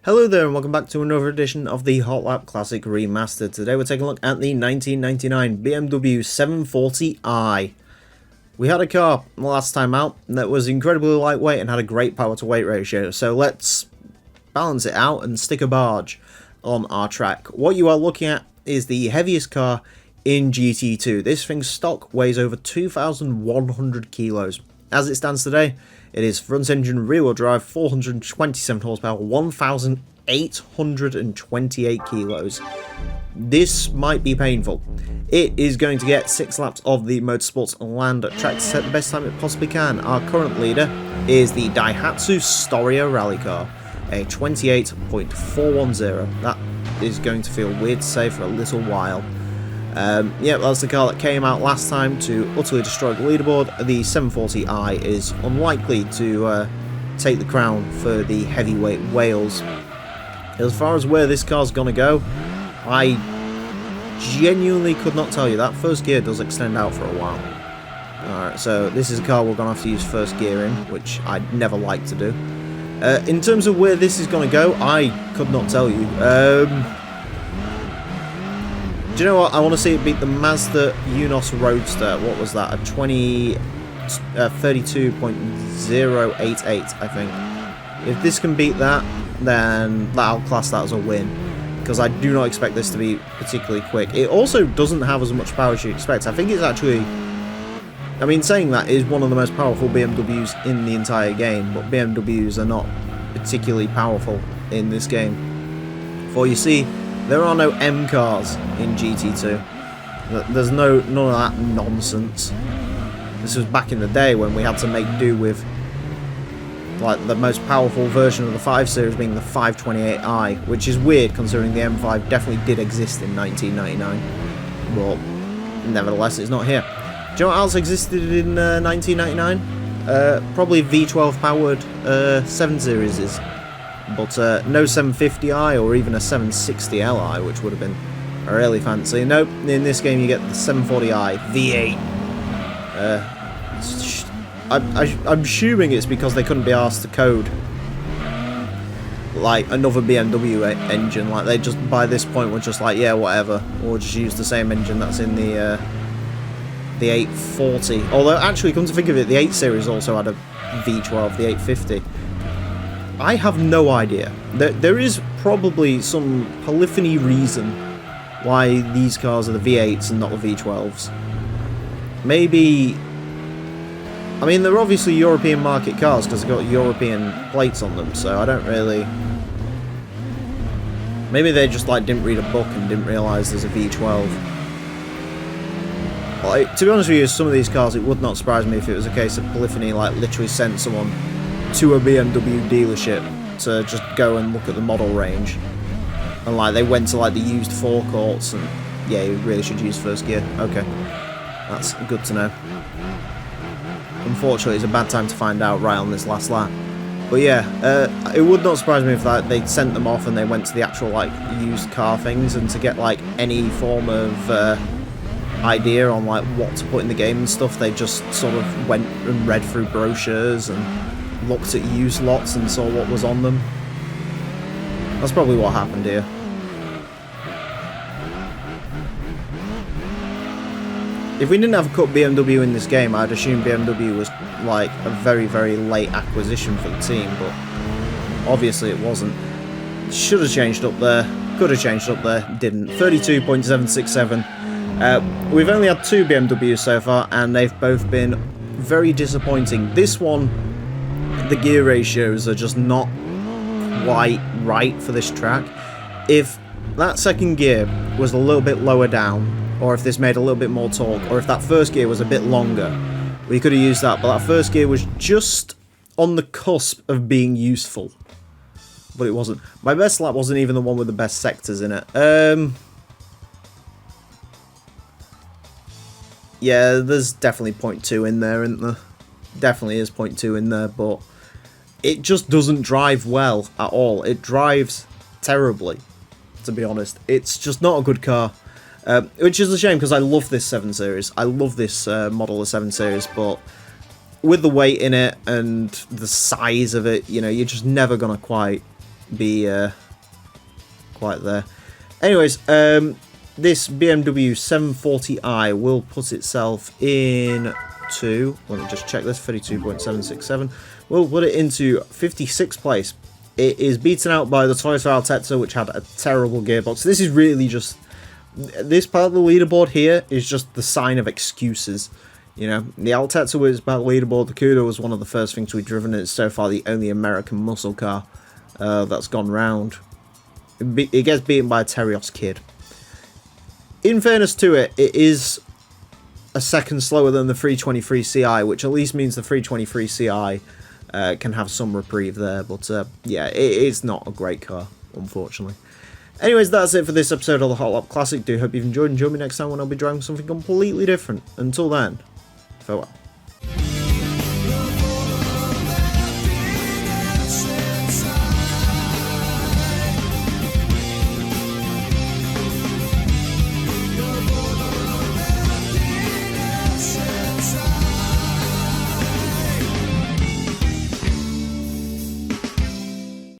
Hello there and welcome back to another edition of the Hot Lap Classic Remastered. Today we're taking a look at the 1999 BMW 740i. We had a car last time out that was incredibly lightweight and had a great power to weight ratio, so let's balance it out and stick a barge on our track. What you are looking at is the heaviest car in GT2. This thing's stock weighs over 2,100 kilos. As it stands today, it is front engine rear wheel drive, 427 horsepower, 1,828 kilos. This might be painful. It is going to get 6 laps of the Motorsports Land track to set the best time it possibly can. Our current leader is the Daihatsu Storia rally car, a 28.410. That is going to feel weird to say for a little while. Yeah, that's the car that came out last time to utterly destroy the leaderboard. The 740i is unlikely to take the crown for the heavyweight Wales. As far as where this car's gonna go, I genuinely could not tell you. That first gear does extend out for a while. Alright, so this is a car we're gonna have to use first gear in, which I'd never like to do. In terms of where this is gonna go, I could not tell you. Do you know what? I want to see it beat the Mazda Unos Roadster. What was that? A 32.088, I think. If this can beat that, then I'll class that as a win. Because I do not expect this to be particularly quick. It also doesn't have as much power as you expect. I think it's actually... I mean, saying that, it is one of the most powerful BMWs in the entire game. But BMWs are not particularly powerful in this game. For you see... there are no M cars in GT2. There's none of that nonsense. This was back in the day when we had to make do with like the most powerful version of the 5 Series being the 528i, which is weird considering the M5 definitely did exist in 1999. But nevertheless, it's not here. Do you know what else existed in 1999? Probably V12 powered 7 Series is. But no 750i or even a 760li, which would have been really fancy. Nope, in this game you get the 740i V8. I'm assuming it's because they couldn't be asked to code like another BMW engine. Like they just by this point were just like, yeah, whatever, we'll just use the same engine that's in the 840. Although actually, come to think of it, the 8 Series also had a V12, the 850. I have no idea. There is probably some polyphony reason why these cars are the V8s and not the V12s. Maybe... I mean, they're obviously European market cars because they've got European plates on them, so I don't really... Maybe they just like didn't read a book and didn't realise there's a V12. Like, to be honest with you, some of these cars, it would not surprise me if it was a case of polyphony like literally sent someone to a BMW dealership to just go and look at the model range, and like they went to like the used forecourts and yeah, you really should use first gear. Okay, that's good to know. Unfortunately, it's a bad time to find out right on this last lap. But yeah, it would not surprise me if like they'd sent them off and they went to the actual like used car things, and to get like any form of idea on like what to put in the game and stuff, they just sort of went and read through brochures and looked at used lots and saw what was on them. That's probably what happened here. If we didn't have a cut BMW in this game, I'd assume BMW was like a very, very late acquisition for the team, but obviously it wasn't. Should have changed up there, could have changed up there, didn't. 32.767. We've only had 2 BMWs so far, and they've both been very disappointing. This one, the gear ratios are just not quite right for this track. If that second gear was a little bit lower down, or if this made a little bit more torque, or if that first gear was a bit longer, we could have used that, but that first gear was just on the cusp of being useful. But it wasn't. My best lap wasn't even the one with the best sectors in it. Yeah, there's definitely 0.2 in there, isn't there? Definitely is 0.2 in there, but it just doesn't drive well at all. It drives terribly, to be honest. It's just not a good car. Which is a shame, because I love this 7 Series. I love this model of 7 Series, but with the weight in it and the size of it, you know, you're just never gonna quite be quite there. Anyways, this BMW 740i will put itself in to, let me just check this, 32.767. We'll put it into 56th place. It is beaten out by the Toyota Altetsa, which had a terrible gearbox. This is really just, this part of the leaderboard here is just the sign of excuses. You know, the Altetsa was about leaderboard, the Cuda was one of the first things we've driven, and it's so far the only American muscle car that's gone round. It gets beaten by a Terios kid. In fairness to it, it is a second slower than the 323 Ci, which at least means the 323 Ci can have some reprieve there, but yeah, it is not a great car, unfortunately. Anyways, that's it for this episode of the Hot Lap Classic. Do hope you've enjoyed, and join me next time when I'll be driving something completely different. Until then, farewell.